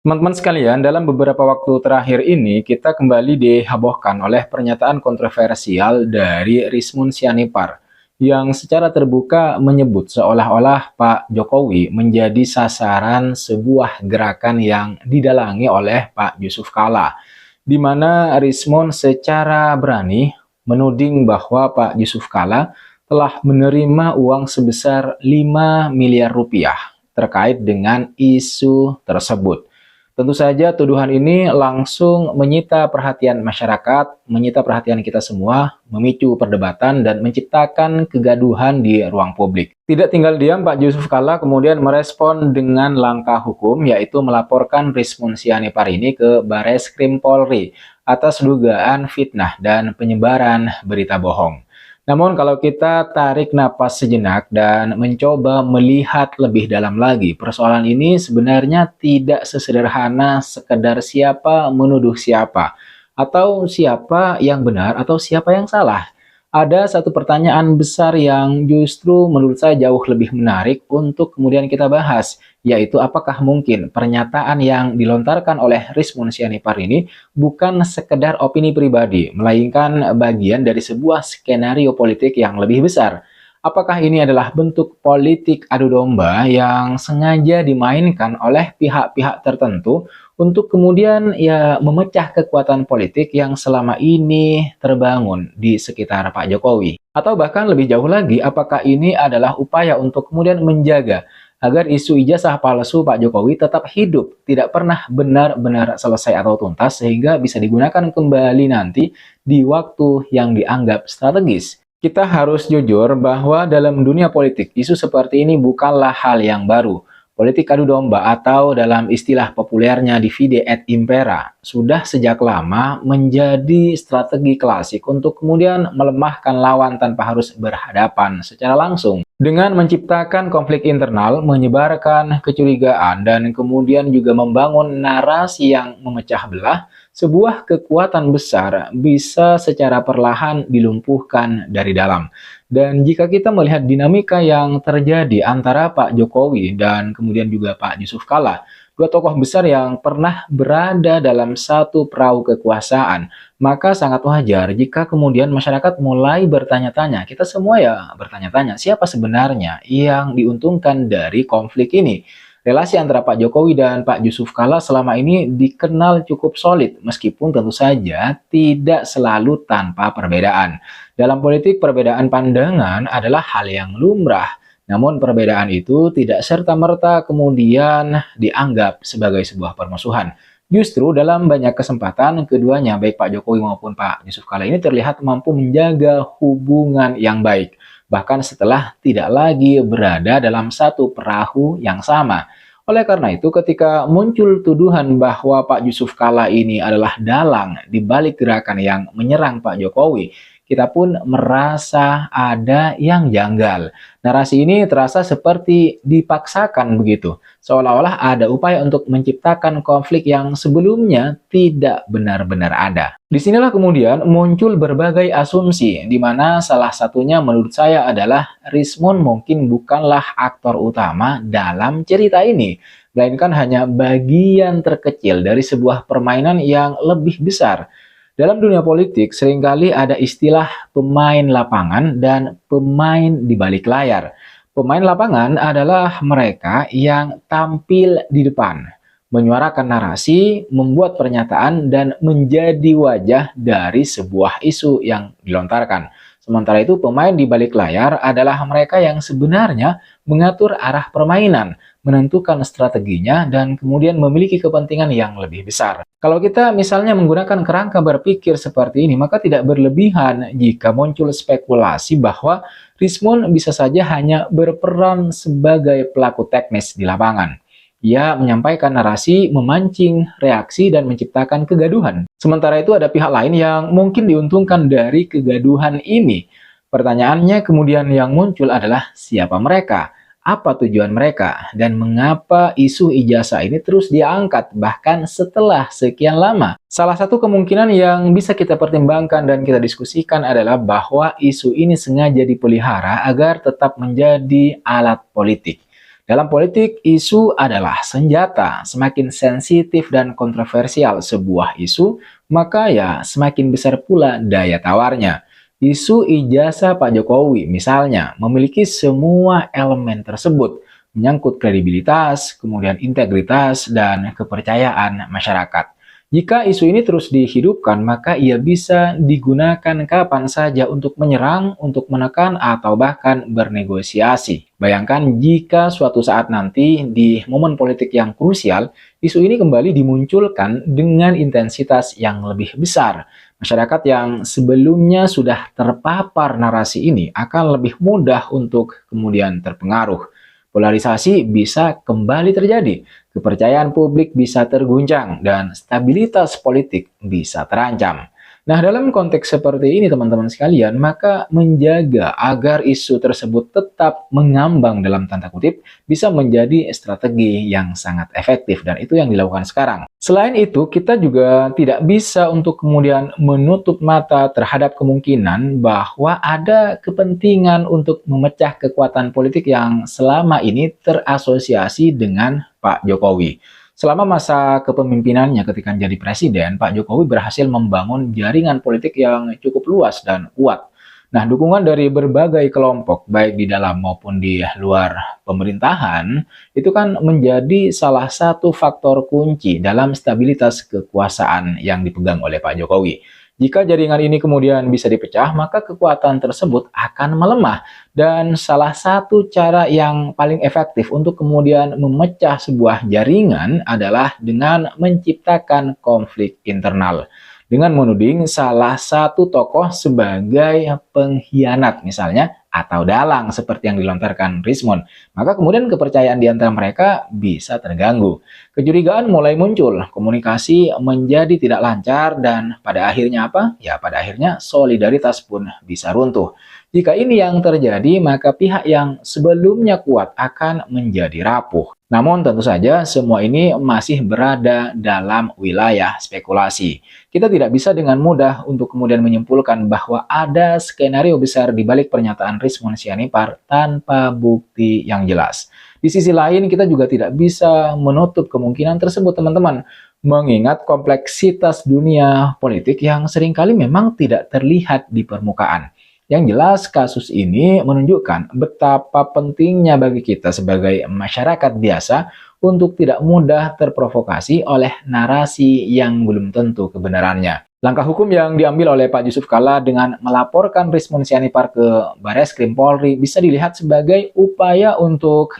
Teman-teman sekalian, dalam beberapa waktu terakhir ini kita kembali dihebohkan oleh pernyataan kontroversial dari Rismun Sianipar yang secara terbuka menyebut seolah-olah Pak Jokowi menjadi sasaran sebuah gerakan yang didalangi oleh Pak Yusuf Kala, di mana Rismun secara berani menuding bahwa Pak Yusuf Kala telah menerima uang sebesar 5 miliar rupiah terkait dengan isu tersebut. Tentu saja tuduhan ini langsung menyita perhatian masyarakat, menyita perhatian kita semua, memicu perdebatan dan menciptakan kegaduhan di ruang publik. Tidak tinggal diam, Pak Yusuf Kalla kemudian merespon dengan langkah hukum, yaitu melaporkan Rismun Sianipar ini ke Bareskrim Polri atas dugaan fitnah dan penyebaran berita bohong. Namun kalau kita tarik napas sejenak dan mencoba melihat lebih dalam lagi, persoalan ini sebenarnya tidak sesederhana sekedar siapa menuduh siapa, atau siapa yang benar atau siapa yang salah. Ada satu pertanyaan besar yang justru menurut saya jauh lebih menarik untuk kemudian kita bahas, yaitu apakah mungkin pernyataan yang dilontarkan oleh Rismun Sianipar ini bukan sekedar opini pribadi, melainkan bagian dari sebuah skenario politik yang lebih besar. Apakah ini adalah bentuk politik adu domba yang sengaja dimainkan oleh pihak-pihak tertentu untuk kemudian ya memecah kekuatan politik yang selama ini terbangun di sekitar Pak Jokowi? Atau bahkan lebih jauh lagi, apakah ini adalah upaya untuk kemudian menjaga agar isu ijazah palsu Pak Jokowi tetap hidup, tidak pernah benar-benar selesai atau tuntas sehingga bisa digunakan kembali nanti di waktu yang dianggap strategis? Kita harus jujur bahwa dalam dunia politik, isu seperti ini bukanlah hal yang baru. Politik adu domba atau dalam istilah populernya divide et impera sudah sejak lama menjadi strategi klasik untuk kemudian melemahkan lawan tanpa harus berhadapan secara langsung. Dengan menciptakan konflik internal, menyebarkan kecurigaan, dan kemudian juga membangun narasi yang memecah belah, sebuah kekuatan besar bisa secara perlahan dilumpuhkan dari dalam. Dan jika kita melihat dinamika yang terjadi antara Pak Jokowi dan kemudian juga Pak Yusuf Kalla, dua tokoh besar yang pernah berada dalam satu perahu kekuasaan, maka sangat wajar jika kemudian masyarakat mulai bertanya-tanya, kita semua ya bertanya-tanya, siapa sebenarnya yang diuntungkan dari konflik ini? Relasi antara Pak Jokowi dan Pak Yusuf Kalla selama ini dikenal cukup solid, meskipun tentu saja tidak selalu tanpa perbedaan. Dalam politik, perbedaan pandangan adalah hal yang lumrah. Namun perbedaan itu tidak serta-merta kemudian dianggap sebagai sebuah permusuhan. Justru dalam banyak kesempatan, keduanya, baik Pak Jokowi maupun Pak Yusuf Kalla ini terlihat mampu menjaga hubungan yang baik, bahkan setelah tidak lagi berada dalam satu perahu yang sama. Oleh karena itu, ketika muncul tuduhan bahwa Pak Yusuf Kalla ini adalah dalang di balik gerakan yang menyerang Pak Jokowi, kita pun merasa ada yang janggal. Narasi ini terasa seperti dipaksakan begitu, seolah-olah ada upaya untuk menciptakan konflik yang sebelumnya tidak benar-benar ada. Disinilah kemudian muncul berbagai asumsi, di mana salah satunya menurut saya adalah Rismun mungkin bukanlah aktor utama dalam cerita ini, melainkan hanya bagian terkecil dari sebuah permainan yang lebih besar. Dalam dunia politik, seringkali ada istilah pemain lapangan dan pemain di balik layar. Pemain lapangan adalah mereka yang tampil di depan, menyuarakan narasi, membuat pernyataan, dan menjadi wajah dari sebuah isu yang dilontarkan. Sementara itu, pemain di balik layar adalah mereka yang sebenarnya mengatur arah permainan, menentukan strateginya, dan kemudian memiliki kepentingan yang lebih besar. Kalau kita misalnya menggunakan kerangka berpikir seperti ini, maka tidak berlebihan jika muncul spekulasi bahwa Rismun bisa saja hanya berperan sebagai pelaku teknis di lapangan. Ia menyampaikan narasi, memancing reaksi, dan menciptakan kegaduhan. Sementara itu ada pihak lain yang mungkin diuntungkan dari kegaduhan ini. Pertanyaannya kemudian yang muncul adalah siapa mereka? Apa tujuan mereka? Dan mengapa isu ijazah ini terus diangkat bahkan setelah sekian lama? Salah satu kemungkinan yang bisa kita pertimbangkan dan kita diskusikan adalah bahwa isu ini sengaja dipelihara agar tetap menjadi alat politik. Dalam politik, isu adalah senjata. Semakin sensitif dan kontroversial sebuah isu, maka ya semakin besar pula daya tawarnya. Isu ijazah Pak Jokowi misalnya memiliki semua elemen tersebut, menyangkut kredibilitas, kemudian integritas, dan kepercayaan masyarakat. Jika isu ini terus dihidupkan, maka ia bisa digunakan kapan saja untuk menyerang, untuk menekan, atau bahkan bernegosiasi. Bayangkan jika suatu saat nanti di momen politik yang krusial, isu ini kembali dimunculkan dengan intensitas yang lebih besar. Masyarakat yang sebelumnya sudah terpapar narasi ini akan lebih mudah untuk kemudian terpengaruh. Polarisasi bisa kembali terjadi, kepercayaan publik bisa terguncang, dan stabilitas politik bisa terancam. Nah, dalam konteks seperti ini teman-teman sekalian, maka menjaga agar isu tersebut tetap mengambang dalam tanda kutip bisa menjadi strategi yang sangat efektif, dan itu yang dilakukan sekarang. Selain itu, kita juga tidak bisa untuk kemudian menutup mata terhadap kemungkinan bahwa ada kepentingan untuk memecah kekuatan politik yang selama ini terasosiasi dengan Pak Jokowi. Selama masa kepemimpinannya ketika menjadi presiden, Pak Jokowi berhasil membangun jaringan politik yang cukup luas dan kuat. Nah, dukungan dari berbagai kelompok, baik di dalam maupun di luar pemerintahan, itu kan menjadi salah satu faktor kunci dalam stabilitas kekuasaan yang dipegang oleh Pak Jokowi. Jika jaringan ini kemudian bisa dipecah, maka kekuatan tersebut akan melemah. Dan salah satu cara yang paling efektif untuk kemudian memecah sebuah jaringan adalah dengan menciptakan konflik internal. Dengan menuding salah satu tokoh sebagai pengkhianat misalnya, atau dalang seperti yang dilontarkan Rismon, maka kemudian kepercayaan di antara mereka bisa terganggu. Kecurigaan mulai muncul, komunikasi menjadi tidak lancar, dan pada akhirnya apa? Ya, pada akhirnya solidaritas pun bisa runtuh. Jika ini yang terjadi, maka pihak yang sebelumnya kuat akan menjadi rapuh. Namun tentu saja semua ini masih berada dalam wilayah spekulasi. Kita tidak bisa dengan mudah untuk kemudian menyimpulkan bahwa ada skenario besar di balik pernyataan Rismon Sianipar tanpa bukti yang jelas. Di sisi lain, kita juga tidak bisa menutup kemungkinan tersebut, teman-teman. Mengingat kompleksitas dunia politik yang seringkali memang tidak terlihat di permukaan. Yang jelas, kasus ini menunjukkan betapa pentingnya bagi kita sebagai masyarakat biasa untuk tidak mudah terprovokasi oleh narasi yang belum tentu kebenarannya. Langkah hukum yang diambil oleh Pak Yusuf Kalla dengan melaporkan Rismon Sianipar ke Bareskrim Polri bisa dilihat sebagai upaya untuk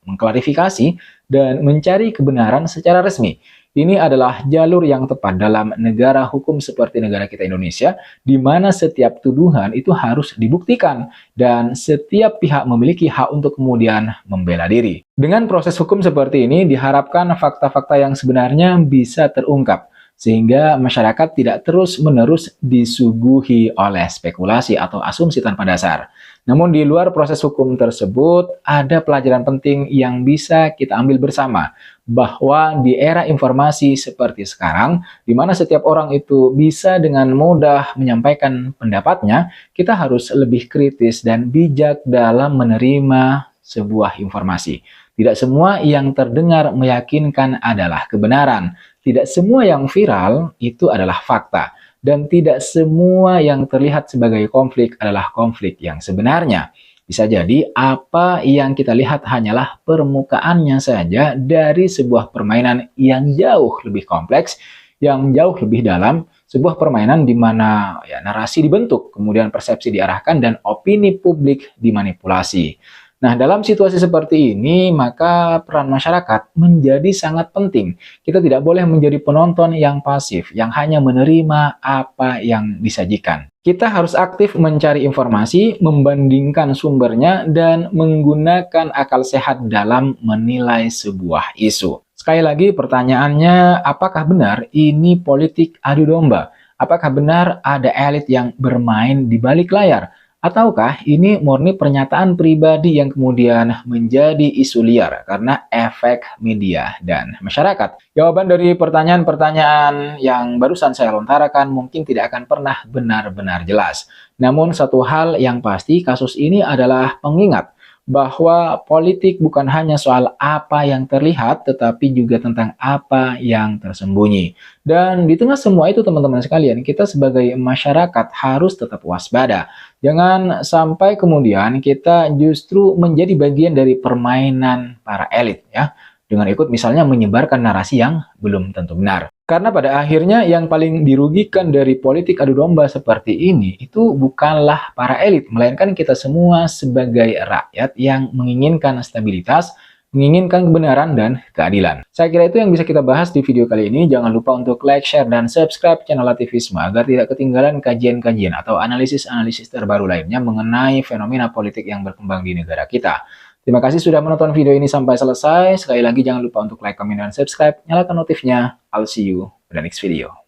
mengklarifikasi dan mencari kebenaran secara resmi. Ini adalah jalur yang tepat dalam negara hukum seperti negara kita Indonesia, di mana setiap tuduhan itu harus dibuktikan dan setiap pihak memiliki hak untuk kemudian membela diri. Dengan proses hukum seperti ini, diharapkan fakta-fakta yang sebenarnya bisa terungkap, sehingga masyarakat tidak terus-menerus disuguhi oleh spekulasi atau asumsi tanpa dasar. Namun di luar proses hukum tersebut, ada pelajaran penting yang bisa kita ambil bersama, bahwa di era informasi seperti sekarang, di mana setiap orang itu bisa dengan mudah menyampaikan pendapatnya, kita harus lebih kritis dan bijak dalam menerima sebuah informasi. Tidak semua yang terdengar meyakinkan adalah kebenaran. Tidak semua yang viral itu adalah fakta. Dan tidak semua yang terlihat sebagai konflik adalah konflik yang sebenarnya. Bisa jadi apa yang kita lihat hanyalah permukaannya saja dari sebuah permainan yang jauh lebih kompleks, yang jauh lebih dalam, sebuah permainan di mana narasi dibentuk, kemudian persepsi diarahkan, dan opini publik dimanipulasi. Nah, dalam situasi seperti ini, maka peran masyarakat menjadi sangat penting. Kita tidak boleh menjadi penonton yang pasif, yang hanya menerima apa yang disajikan. Kita harus aktif mencari informasi, membandingkan sumbernya, dan menggunakan akal sehat dalam menilai sebuah isu. Sekali lagi pertanyaannya, apakah benar ini politik adu domba? Apakah benar ada elit yang bermain di balik layar? Ataukah ini murni pernyataan pribadi yang kemudian menjadi isu liar karena efek media dan masyarakat? Jawaban dari pertanyaan-pertanyaan yang barusan saya lontarkan mungkin tidak akan pernah benar-benar jelas. Namun satu hal yang pasti, kasus ini adalah pengingat bahwa politik bukan hanya soal apa yang terlihat, tetapi juga tentang apa yang tersembunyi. Dan di tengah semua itu teman-teman sekalian, kita sebagai masyarakat harus tetap waspada. Jangan sampai kemudian kita justru menjadi bagian dari permainan para elit ya, dengan ikut misalnya menyebarkan narasi yang belum tentu benar. Karena pada akhirnya yang paling dirugikan dari politik adu domba seperti ini itu bukanlah para elit, melainkan kita semua sebagai rakyat yang menginginkan stabilitas, menginginkan kebenaran dan keadilan. Saya kira itu yang bisa kita bahas di video kali ini. Jangan lupa untuk like, share, dan subscribe channel Lativisme agar tidak ketinggalan kajian-kajian atau analisis-analisis terbaru lainnya mengenai fenomena politik yang berkembang di negara kita. Terima kasih sudah menonton video ini sampai selesai. Sekali lagi jangan lupa untuk like, comment, dan subscribe. Nyalakan notifnya. I'll see you in the next video.